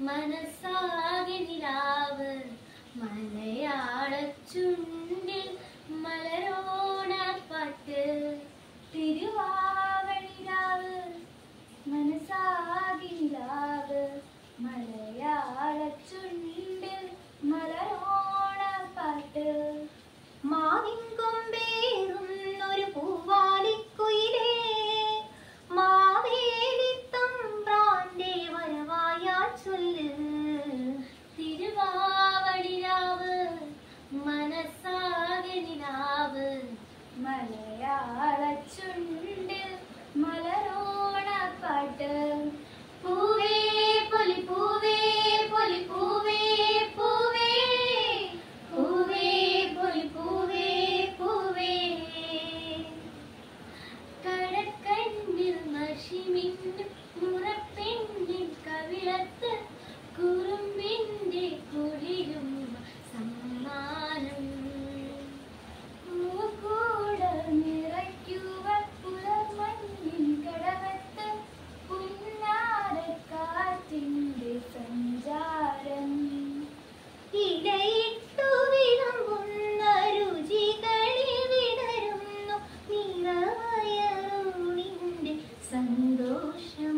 മനസ്സാകെ നിലാവ് മലയാള ചുണ്ടിൽ മലരോണപ്പാട്ട് തിരുവാവണിരാവ് മനസ്സാകെ നിലാവ് മലയാള ചുണ്ടിൽ മലരോണപ്പാട്ട് മാവിൻ കൊമ്പേറുന്നൊരു പൂവാലിക്കുയിലേ മാവേലി തമ്പ്രാന്റെ വരവായാൽ ചൊല്ല് തിരുവാവണിരാവ് മനസ്സാകെ നിലാവ് മലയാള ചുണ്ടിൽ മലരോണപ്പാട്ട് പൂവേ പൊലി പൂവേ പൊലി പൂവേ പൂവേ പൂവേ പൊലി പൂവേ പൂവേ കടക്കണ്ണിൽ മഷിമിന്നും മുറപ്പെണ്ണിൻ കവിളത്ത് കുറുമ്പിന്റെ കുളിരും സമ്മാനം പൂക്കൂട നിറയ്ക്കുവാൻ പുലർമഞ്ഞിൻ കടവത്ത് പുന്നാരക്കാറ്റിന്റെ സഞ്ചാരം ഇലയിട്ടു വിളമ്പുന്ന രുചികളിൽ വിടരുന്നു നിറവയറൂണിന്റെ സന്തോഷം